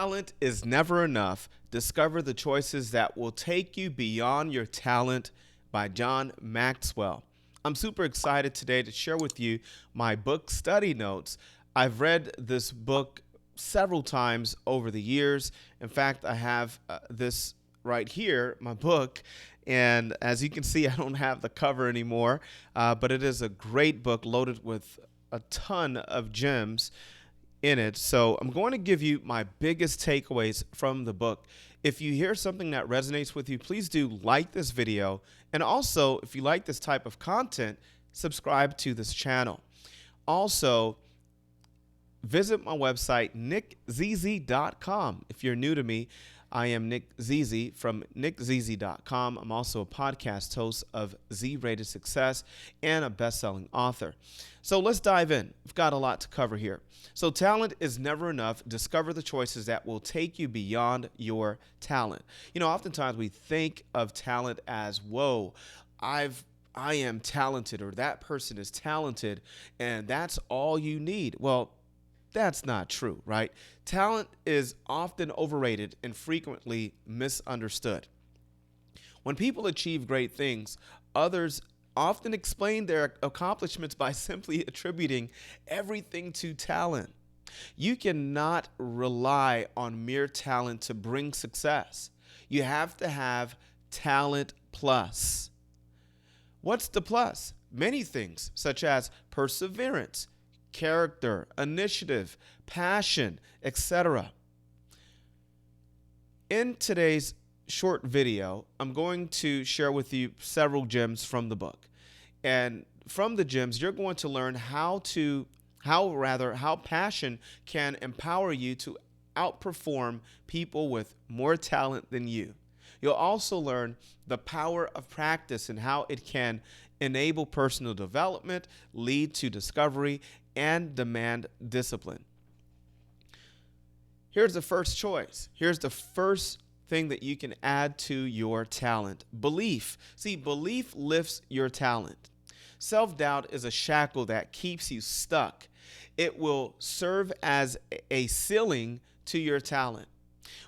Talent is never enough. Discover the choices that will take you beyond your talent by John Maxwell. I'm super excited today to share with you my book study notes. I've read this book several times over the years. In fact, I have this right here, my book. And as you can see, I don't have the cover anymore, but it is a great book loaded with a ton of gems in it. So I'm going to give you my biggest takeaways from the book. If you hear something that resonates with you, please do like this video. And also, if you like this type of content, subscribe to this channel. Also, visit my website, nickzz.com. If you're new to me, I am Nick Zz from nickzz.com. I'm also a podcast host of Z-Rated Success and a best-selling author. So let's dive in. We've got a lot to cover here. So talent is never enough. Discover the choices that will take you beyond your talent. You know, oftentimes we think of talent as, whoa, I am talented, or that person is talented, and that's all you need. Well, that's not true, right? Talent is often overrated and frequently misunderstood. When people achieve great things, others often explain their accomplishments by simply attributing everything to talent. You cannot rely on mere talent to bring success. You have to have talent plus. What's the plus? Many things, such as perseverance, character, initiative, passion, etc. In today's short video, I'm going to share with you several gems from the book. And from the gems, you're going to learn how passion can empower you to outperform people with more talent than you. You'll also learn the power of practice and how it can enable personal development, lead to discovery, and demand discipline. Here's the first choice. Here's the first thing that you can add to your talent: belief. See, belief lifts your talent. Self-doubt is a shackle that keeps you stuck. It will serve as a ceiling to your talent.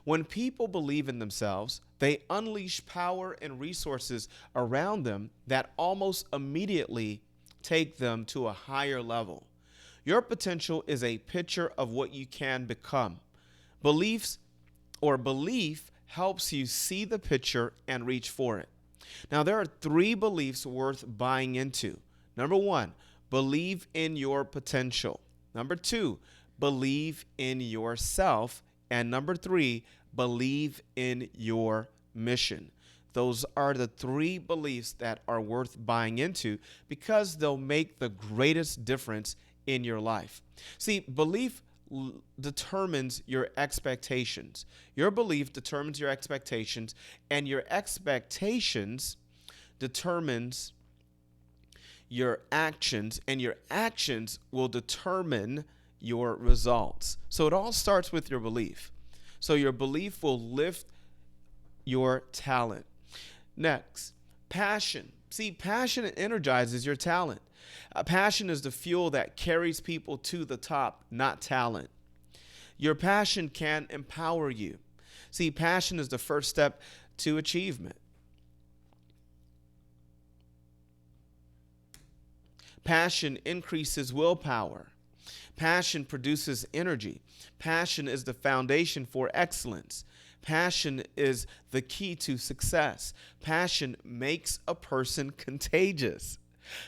When people believe in themselves, they unleash power and resources around them that almost immediately take them to a higher level. Your potential is a picture of what you can become. Belief helps you see the picture and reach for it. Now, there are 3 beliefs worth buying into. Number 1, believe in your potential. Number 2, believe in yourself. And number 3, believe in your mission. Those are the 3 beliefs that are worth buying into because they'll make the greatest difference in your life. See, belief determines your expectations. Your belief determines your expectations, and your expectations determines your actions, and your actions will determine your results. So it all starts with your belief. So your belief will lift your talent. Next, passion. See, passion energizes your talent. Passion is the fuel that carries people to the top, not talent. Your passion can empower you. See, passion is the first step to achievement. Passion increases willpower. Passion produces energy. Passion is the foundation for excellence. Passion is the key to success. Passion makes a person contagious.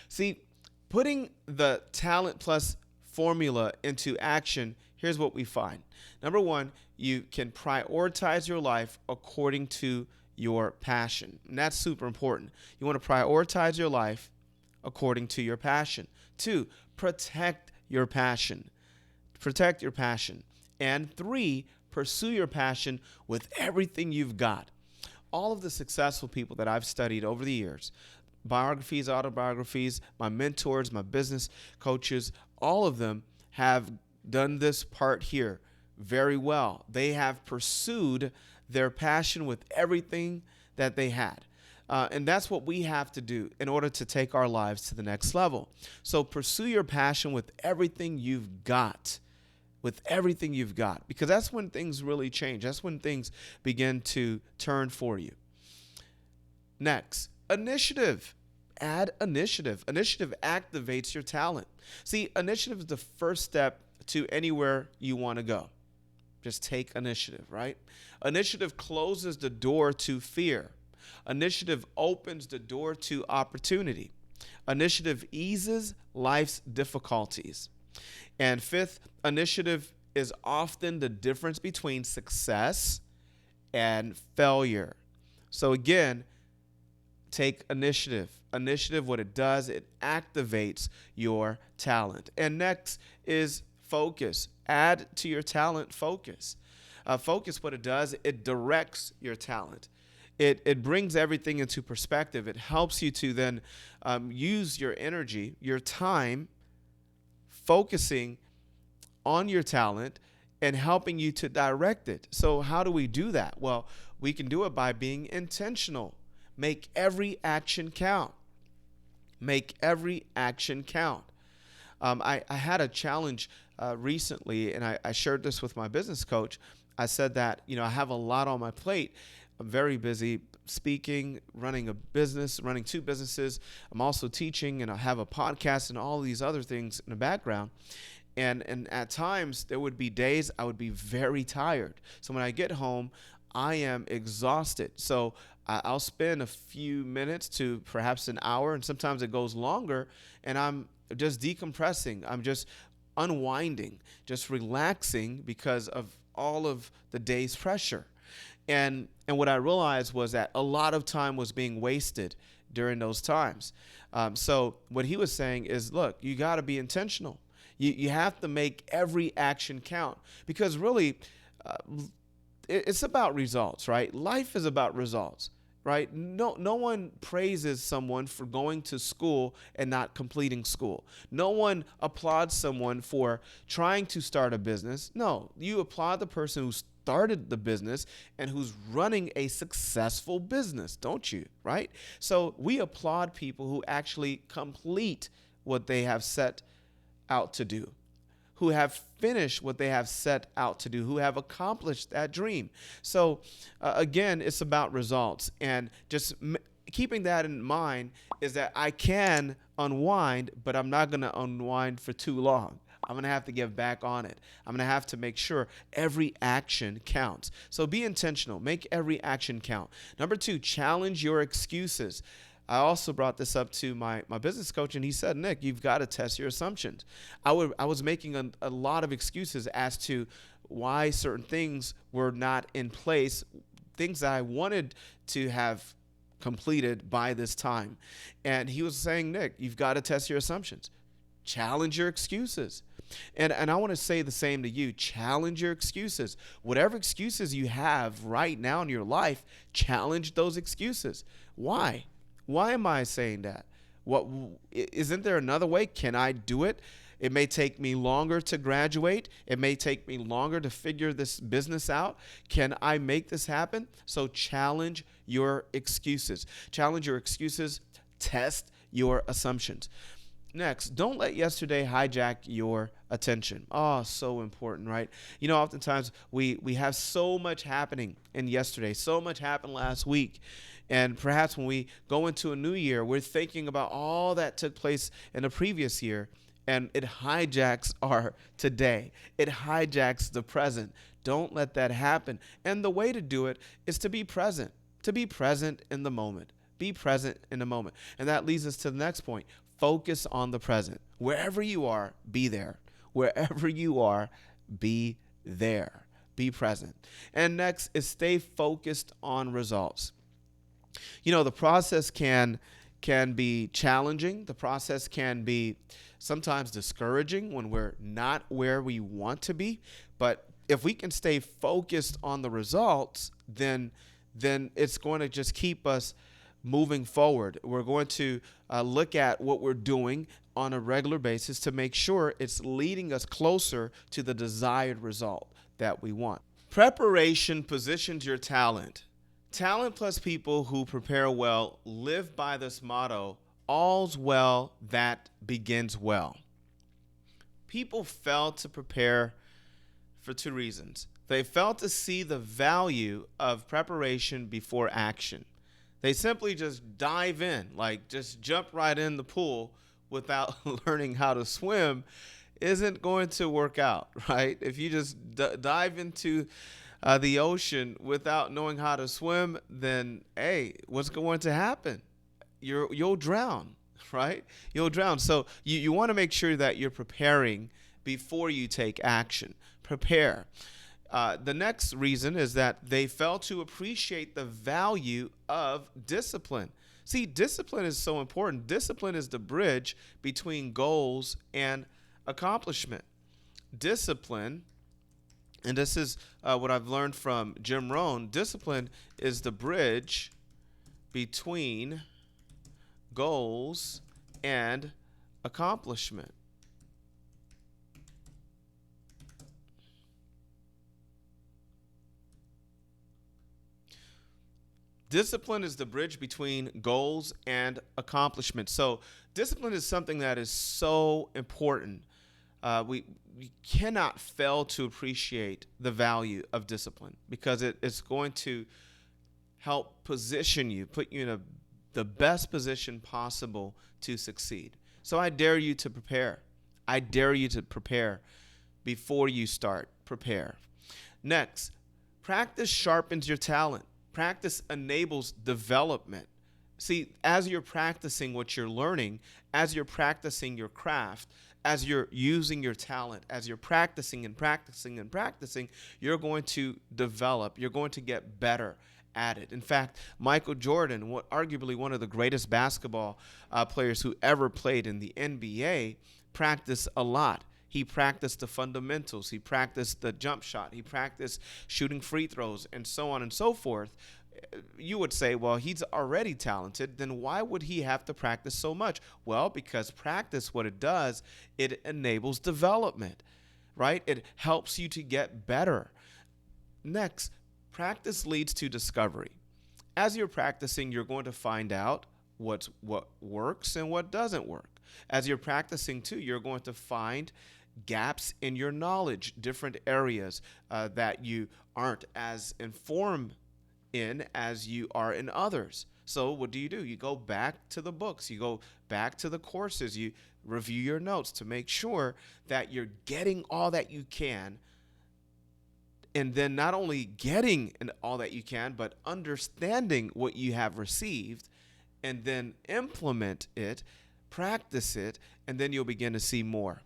See, putting the talent plus formula into action, here's what we find. Number 1, you can prioritize your life according to your passion. And that's super important. You want to prioritize your life according to your passion. 2, protect your passion. Protect your passion. And 3, pursue your passion with everything you've got. All of the successful people that I've studied over the years, biographies, autobiographies, my mentors, my business coaches, all of them have done this part here very well. They have pursued their passion with everything that they had. And that's what we have to do in order to take our lives to the next level. So pursue your passion with everything you've got. with everything you've got, because that's when things really change. That's when things begin to turn for you. Next, initiative. Add initiative. Initiative activates your talent. See, initiative is the first step to anywhere you want to go. Just take initiative, right? Initiative closes the door to fear. Initiative opens the door to opportunity. Initiative eases life's difficulties. And fifth, initiative is often the difference between success and failure. So again, take initiative. Initiative, what it does, it activates your talent. And next is focus. Add to your talent focus. Focus, what it does, it directs your talent. It brings everything into perspective. It helps you to then use your energy, your time, focusing on your talent and helping you to direct it. So how do we do that? Well, we can do it by being intentional. Make every action count. Make every action count. I had a challenge recently, and I shared this with my business coach. I said that, I have a lot on my plate. I'm very busy speaking, running a business, running two businesses. I'm also teaching, and I have a podcast and all these other things in the background. And at times, there would be days I would be very tired. So when I get home, I am exhausted. So I'll spend a few minutes to perhaps an hour, and sometimes it goes longer, and I'm just decompressing. I'm just unwinding, just relaxing because of all of the day's pressure. And what I realized was that a lot of time was being wasted during those times. So what he was saying is, look, you got to be intentional. You have to make every action count, because really it's about results, right? Life is about results, right? No one praises someone for going to school and not completing school. No one applauds someone for trying to start a business. No, you applaud the person who started the business and who's running a successful business, don't you? Right? So we applaud people who actually complete what they have set out to do, who have finished what they have set out to do, who have accomplished that dream. So again, it's about results. And just keeping that in mind is that I can unwind, but I'm not going to unwind for too long. I'm going to have to get back on it. I'm going to have to make sure every action counts. So be intentional. Make every action count. Number 2, challenge your excuses. I also brought this up to my business coach, and he said, Nick, you've got to test your assumptions. I was making a lot of excuses as to why certain things were not in place, things that I wanted to have completed by this time. And he was saying, Nick, you've got to test your assumptions. Challenge your excuses. And I want to say the same to you. Challenge your excuses. Whatever excuses you have right now in your life, challenge those excuses. Why? Why am I saying that? Isn't there another way? Can I do it? It may take me longer to graduate. It may take me longer to figure this business out. Can I make this happen? So challenge your excuses. Challenge your excuses. Test your assumptions. Next, don't let yesterday hijack your attention. Oh, so important, right? Oftentimes we have so much happening in yesterday, so much happened last week. And perhaps when we go into a new year, we're thinking about all that took place in the previous year, and it hijacks our today. It hijacks the present. Don't let that happen. And the way to do it is to be present in the moment. Be present in the moment. And that leads us to the next point. Focus on the present. Wherever you are, be there. Wherever you are, be there. Be present. And next is stay focused on results. The process can be challenging. The process can be sometimes discouraging when we're not where we want to be. But if we can stay focused on the results, then it's going to just keep us moving forward. We're going to look at what we're doing on a regular basis to make sure it's leading us closer to the desired result that we want. Preparation positions your talent. Talent plus people who prepare well live by this motto, all's well that begins well. People fail to prepare for two reasons. They failed to see the value of preparation before action. They simply just dive in, like just jump right in the pool without learning how to swim isn't going to work out, right? If you just dive into the ocean without knowing how to swim, then hey, what's going to happen? You'll drown, right? You'll drown. So you want to make sure that you're preparing before you take action. Prepare. The next reason is that they fail to appreciate the value of discipline. See, discipline is so important. Discipline is the bridge between goals and accomplishment. Discipline, and this is what I've learned from Jim Rohn, discipline is the bridge between goals and accomplishment. Discipline is the bridge between goals and accomplishment. So discipline is something that is so important. We cannot fail to appreciate the value of discipline because it's going to help position you, put you in the best position possible to succeed. So I dare you to prepare. I dare you to prepare before you start. Prepare. Next, practice sharpens your talent. Practice enables development. See, as you're practicing what you're learning, as you're practicing your craft, as you're using your talent, as you're practicing and practicing and practicing, you're going to develop. You're going to get better at it. In fact, Michael Jordan, arguably one of the greatest basketball players who ever played in the NBA, practiced a lot. He practiced the fundamentals. He practiced the jump shot. He practiced shooting free throws and so on and so forth. You would say, well, he's already talented. Then why would he have to practice so much? Well, because practice, what it does, it enables development, right? It helps you to get better. Next, practice leads to discovery. As you're practicing, you're going to find out what works and what doesn't work. As you're practicing, too, you're going to find gaps in your knowledge, different areas that you aren't as informed in as you are in others. So what do? You go back to the books, you go back to the courses, you review your notes to make sure that you're getting all that you can. And then not only getting all that you can, but understanding what you have received, and then implement it, practice it, and then you'll begin to see more.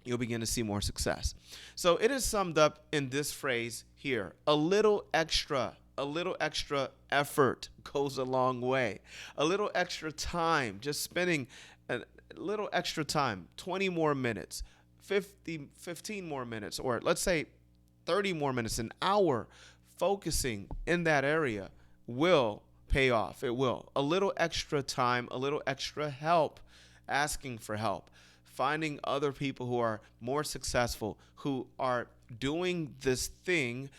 You'll begin to see more success. So it is summed up in this phrase here: a little extra effort goes a long way. A little extra time, just spending a little extra time, 20 more minutes, 15 more minutes, or let's say 30 more minutes, an hour, focusing in that area will pay off. It will. A little extra time, a little extra help, asking for help, finding other people who are more successful, who are doing this thing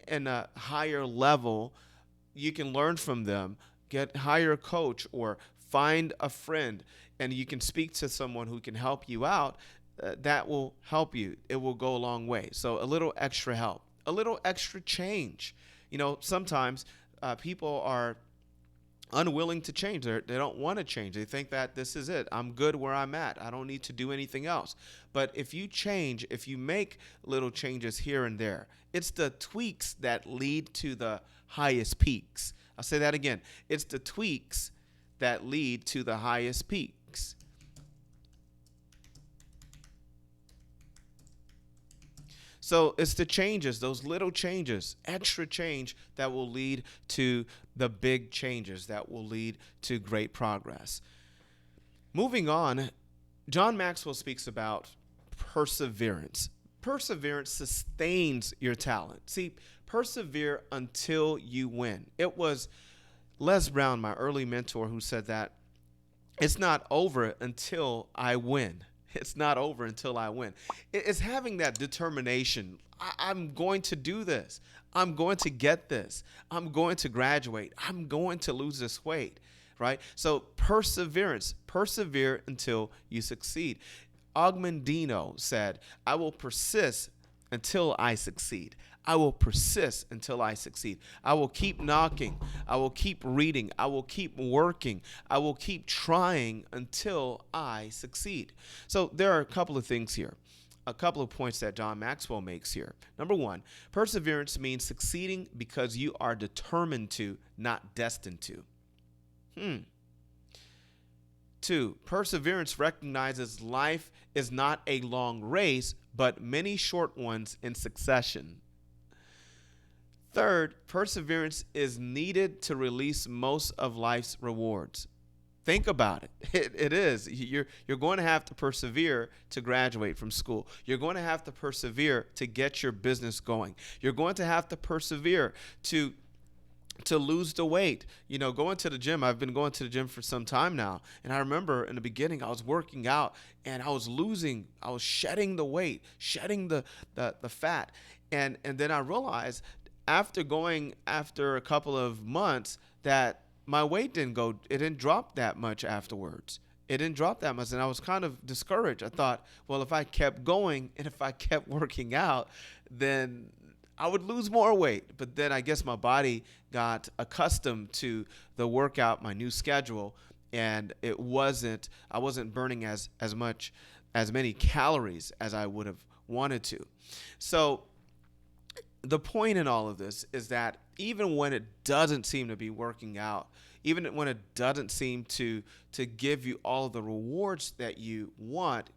in a higher level. You can learn from them, hire a coach, or find a friend, and you can speak to someone who can help you out. That will help you. It will go a long way. So a little extra help, a little extra change. Sometimes people are unwilling to change. They don't want to change. They think that this is it. I'm good where I'm at. I don't need to do anything else. But if you change, if you make little changes here and there, it's the tweaks that lead to the highest peaks. I'll say that again. It's the tweaks that lead to the highest peaks. So it's the changes, those little changes, extra change, that will lead to the big changes, that will lead to great progress. Moving on, John Maxwell speaks about perseverance. Perseverance sustains your talent. See, persevere until you win. It was Les Brown, my early mentor, who said that it's not over until I win. It's not over until I win. It's having that determination. I'm going to do this. I'm going to get this. I'm going to graduate. I'm going to lose this weight, right? So perseverance. Persevere until you succeed. Ogmandino said, I will persist until I succeed. I will persist until I succeed. I will keep knocking. I will keep reading. I will keep working. I will keep trying until I succeed. So there are a couple of things here. A couple of points that John Maxwell makes here. Number one, perseverance means succeeding because you are determined to, not destined to. Two, perseverance recognizes life is not a long race, but many short ones in succession. Third, perseverance is needed to release most of life's rewards. Think about it. It is. You're going to have to persevere to graduate from school. You're going to have to persevere to get your business going. You're going to have to persevere to lose the weight. Going to the gym, I've been going to the gym for some time now. And I remember in the beginning, I was working out and I was shedding the weight, shedding the fat. And then I realized after a couple of months that my weight didn't drop that much afterwards. It didn't drop that much. And I was kind of discouraged. I thought, well, if I kept going and if I kept working out, then I would lose more weight. But then I guess my body got accustomed to the workout, my new schedule, and I wasn't burning as many calories as I would have wanted to. So the point in all of this is that even when it doesn't seem to be working out, even when it doesn't seem to give you all of the rewards that you want,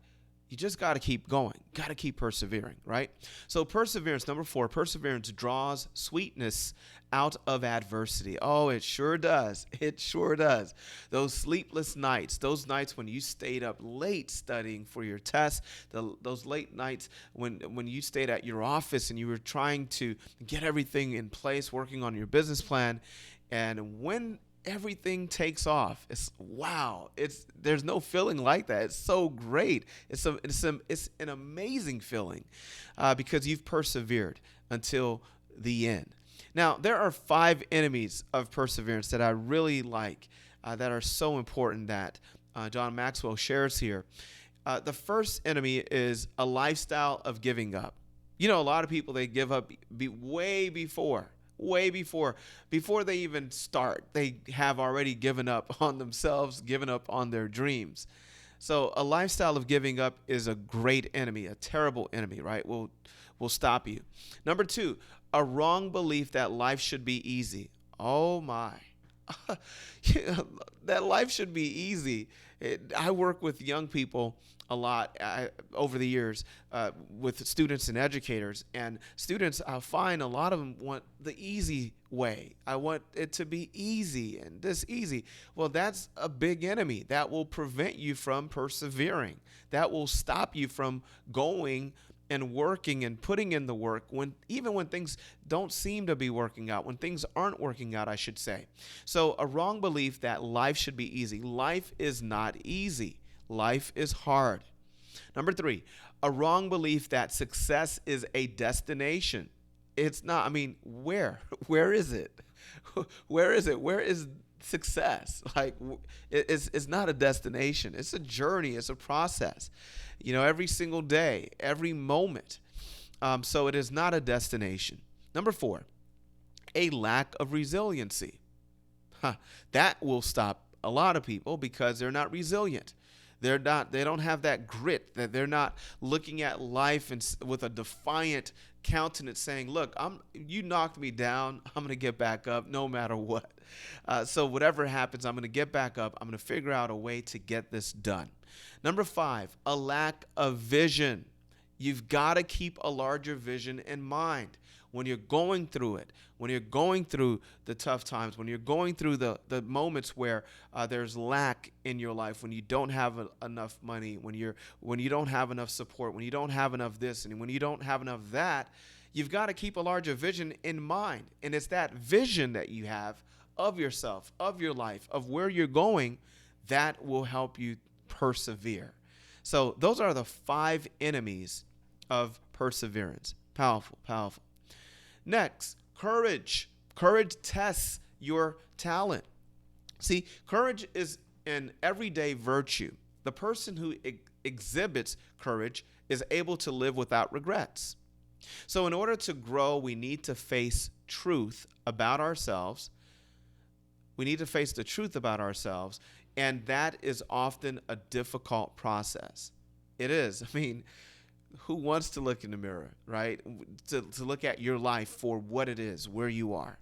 you just got to keep going, got to keep persevering, right? So perseverance, number 4, perseverance draws sweetness out of adversity. Oh, it sure does. It sure does. Those sleepless nights, those nights when you stayed up late studying for your test, those late nights when you stayed at your office and you were trying to get everything in place, working on your business plan, and when everything takes off, there's no feeling like that. It's so great. It's an amazing feeling because you've persevered until the end. Now, there are 5 enemies of perseverance that I really like, that are so important that John Maxwell shares here. The first enemy is a lifestyle of giving up. A lot of people, they give up way before they even start. They have already given up on themselves, given up on their dreams. So a lifestyle of giving up is a great enemy, a terrible enemy, right? Will stop you. Number 2, a wrong belief that life should be easy. Oh my. That life should be easy. I work with young people a lot over the years with students and educators. And students, I find a lot of them want the easy way. I want it to be easy and this easy. Well, that's a big enemy. That will prevent you from persevering. That will stop you from going and working and putting in the work even when things don't seem to be working out, when things aren't working out, I should say. So a wrong belief that life should be easy. Life is not easy. Life is hard. Number 3, a wrong belief that success is a destination. It's not. I mean, where is it? Where is it? Where is success? Like, it's not a destination. It's a journey. It's a process. Every single day, every moment. So it is not a destination. Number 4, a lack of resiliency. That will stop a lot of people because they're not resilient. They don't have that grit, that they're not looking at life with a defiant countenance saying, look, you knocked me down. I'm going to get back up no matter what. So whatever happens, I'm going to get back up. I'm going to figure out a way to get this done. Number 5, a lack of vision. You've got to keep a larger vision in mind when you're going through it, when you're going through the tough times, when you're going through the moments where there's lack in your life, when you don't have enough money, when you don't have enough support, when you don't have enough this, and when you don't have enough that, you've got to keep a larger vision in mind. And it's that vision that you have of yourself, of your life, of where you're going, that will help you persevere. So those are the 5 enemies of perseverance. Powerful, powerful. Next, courage. Courage tests your talent. See, courage is an everyday virtue. The person who exhibits courage is able to live without regrets. So, in order to grow, we need to face truth about ourselves. We need to face the truth about ourselves. And that is often a difficult process. It is. I mean, who wants to look in the mirror, right? To look at your life for what it is, where you are.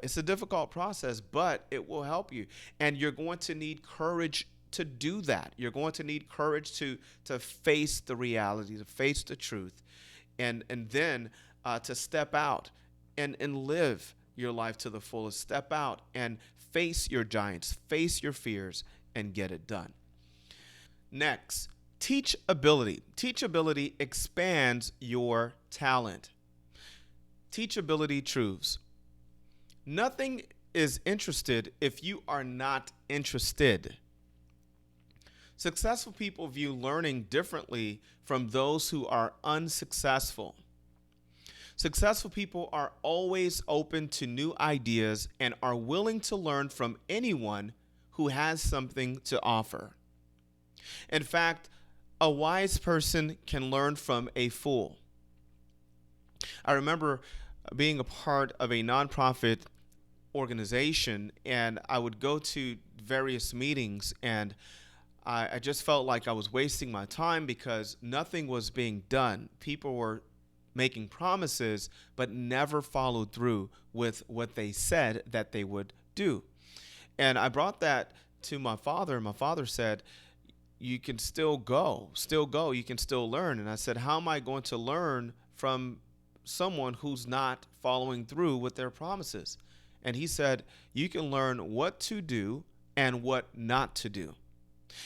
It's a difficult process, but it will help you. And you're going to need courage to do that. You're going to need courage to face the reality, to face the truth, and then to step out and live your life to the fullest. Step out and face your giants, face your fears, and get it done. Next, teachability. Teachability expands your talent. Teachability truths. Nothing is interested if you are not interested. Successful people view learning differently from those who are unsuccessful. Successful people are always open to new ideas and are willing to learn from anyone who has something to offer. In fact, a wise person can learn from a fool. I remember being a part of a nonprofit organization, and I would go to various meetings, and I just felt like I was wasting my time because nothing was being done. People were making promises but never followed through with what they said that they would do. And I brought that to my father, and my father said, you can still go, you can still learn. And I said, how am I going to learn from someone who's not following through with their promises? And he said, you can learn what to do and what not to do.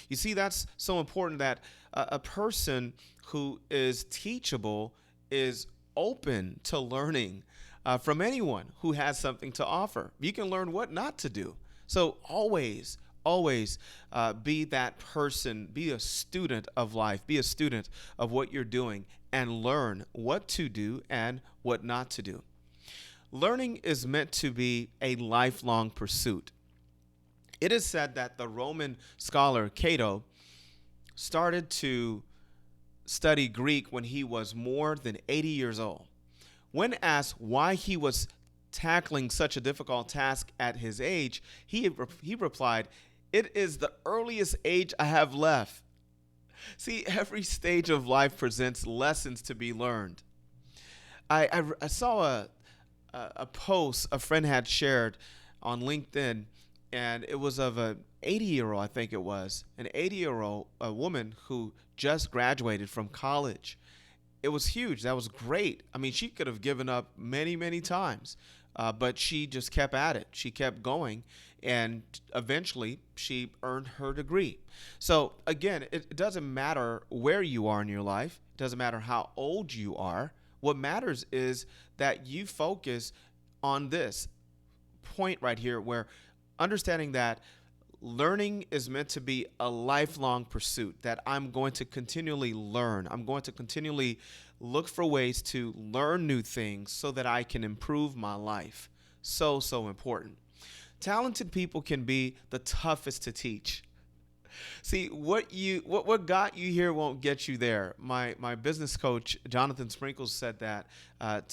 You see, that's so important, that a person who is teachable is open to learning from anyone who has something to offer. You can learn what not to do. So always be that person, be a student of life, be a student of what you're doing, and learn what to do and what not to do. Learning is meant to be a lifelong pursuit. It is said that the Roman scholar Cato started to study Greek when he was more than 80 years old. When asked why he was tackling such a difficult task at his age, he replied, "It is the earliest age I have left." See, every stage of life presents lessons to be learned. I saw a post a friend had shared on LinkedIn, and it was of an 80-year-old, I think it was, an 80-year-old a woman who just graduated from college. It was huge. That was great. I mean, she could have given up many, many times, but she just kept at it. She kept going, and eventually she earned her degree. So again, it doesn't matter where you are in your life. It doesn't matter how old you are. What matters is that you focus on this point right here, where understanding that learning is meant to be a lifelong pursuit, that I'm going to continually learn. I'm going to continually look for ways to learn new things so that I can improve my life. So important. Talented people can be the toughest to teach. See, what got you here won't get you there. My business coach, Jonathan Sprinkles, said that.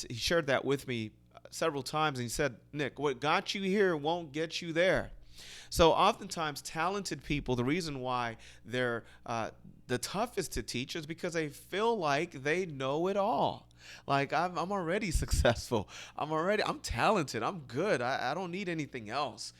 He shared that with me several times, and he said, Nick, what got you here won't get you there. So oftentimes talented people, the reason why they're the toughest to teach is because they feel like they know it all. Like, I'm already successful. I'm talented. I'm good. I don't need anything else.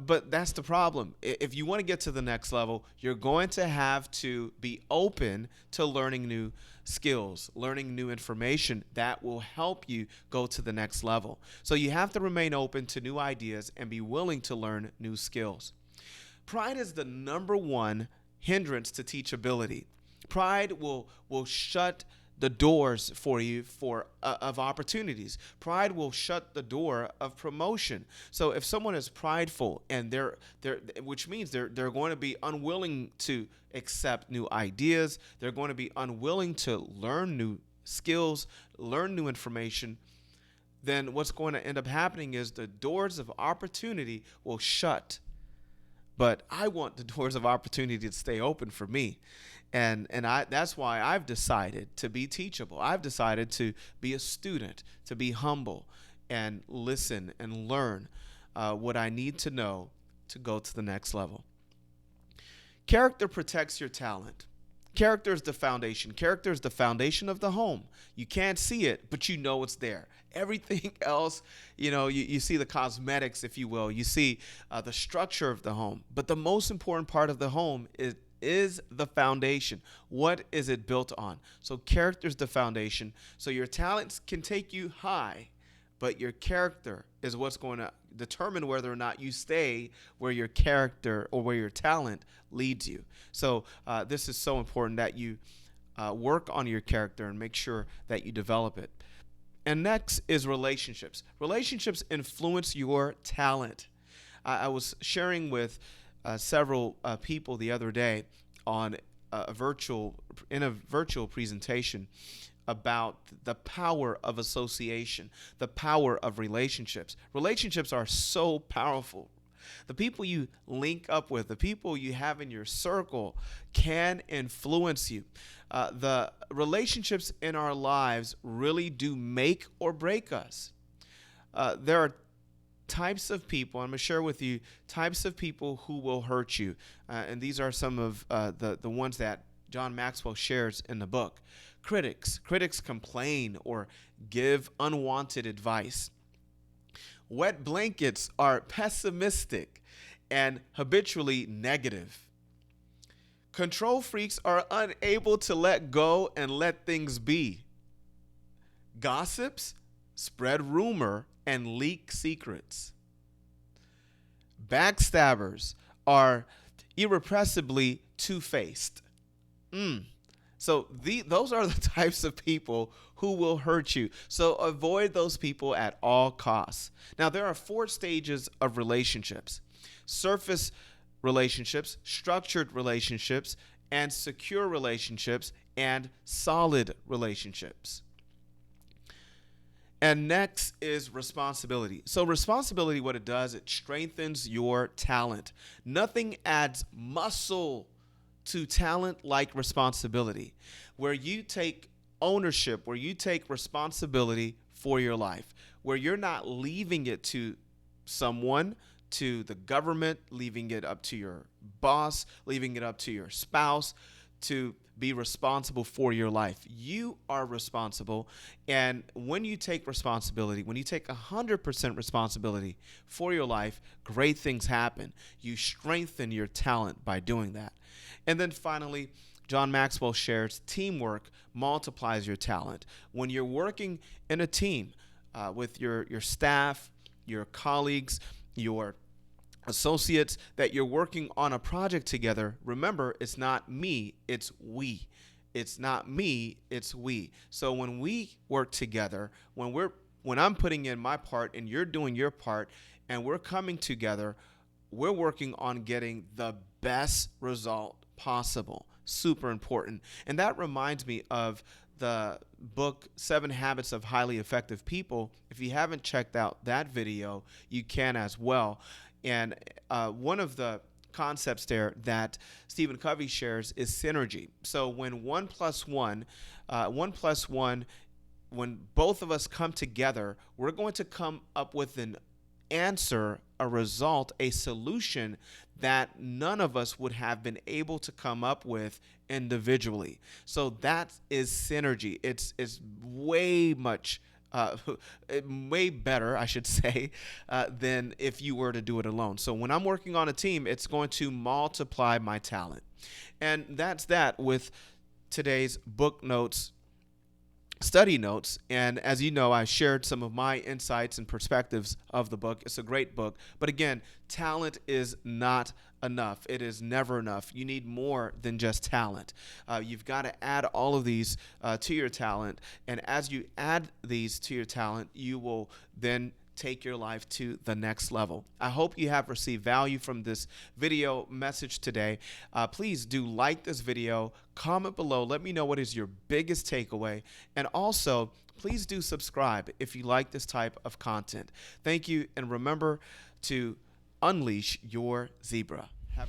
But that's the problem. If you want to get to the next level, you're going to have to be open to learning new skills, learning new information that will help you go to the next level. So you have to remain open to new ideas and be willing to learn new skills. Pride is the number one hindrance to teachability. Pride will shut the doors for you of opportunities. Pride will shut the door of promotion. So if someone is prideful, and they're which means they're going to be unwilling to accept new ideas, they're going to be unwilling to learn new skills, learn new information, then what's going to end up happening is the doors of opportunity will shut but I want the doors of opportunity to stay open for me. And that's why I've decided to be teachable. I've decided to be a student, to be humble and listen and learn what I need to know to go to the next level. Character protects your talent. Character is the foundation. Character is the foundation of the home. You can't see it, but you know it's there. Everything else, you see the cosmetics, if you will. You see the structure of the home. But the most important part of the home is the foundation. What is it built on? So character is the foundation. So your talents can take you high, but your character is what's going to determine whether or not you stay where your character or where your talent leads you. So this is so important that you work on your character and make sure that you develop it. And next is relationships. Relationships influence your talent. I was sharing with several people the other day on a virtual presentation about the power of association, the power of relationships. Relationships are so powerful. The people you link up with, the people you have in your circle can influence you. The relationships in our lives really do make or break us. There are types of people, I'm going to share with you types of people who will hurt you. And these are some of the ones that John Maxwell shares in the book. Critics complain or give unwanted advice. Wet blankets are pessimistic and habitually negative. Control freaks are unable to let go and let things be. Gossips spread rumor and leak secrets. Backstabbers are irrepressibly two-faced. So those are the types of people who will hurt you. So avoid those people at all costs. Now, there are 4 stages of relationships: surface relationships, structured relationships, and secure relationships, and solid relationships. And next is responsibility. So responsibility, what it does, it strengthens your talent. Nothing adds muscle to talent like responsibility, where you take ownership, where you take responsibility for your life, where you're not leaving it to someone, to the government, leaving it up to your boss, leaving it up to your spouse to be responsible for your life. You are responsible. And when you take responsibility, when you take 100% responsibility for your life, great things happen. You strengthen your talent by doing that. And then finally, John Maxwell shares teamwork multiplies your talent. When you're working in a team with your staff, your colleagues, your associates, that you're working on a project together, remember, it's not me, it's we. It's not me, it's we. So when we work together, when I'm putting in my part and you're doing your part and we're coming together, we're working on getting the best result possible. Super important. And that reminds me of the book 7 Habits of Highly Effective People. If you haven't checked out that video, you can as well. And one of the concepts there that Stephen Covey shares is synergy. So when 1 + 1, when both of us come together, we're going to come up with an answer, a result, a solution that none of us would have been able to come up with individually. So that is synergy. It's way much way better, I should say, than if you were to do it alone. So when I'm working on a team, it's going to multiply my talent. And that's that with today's book notes, study notes. And as you know, I shared some of my insights and perspectives of the book. It's a great book. But again, talent is not enough. It is never enough. You need more than just talent. You've got to add all of these to your talent. And as you add these to your talent, you will then take your life to the next level. I hope you have received value from this video message today. Please do like this video, comment below, let me know what is your biggest takeaway, and also please do subscribe if you like this type of content. Thank you, and remember to unleash your zebra. Have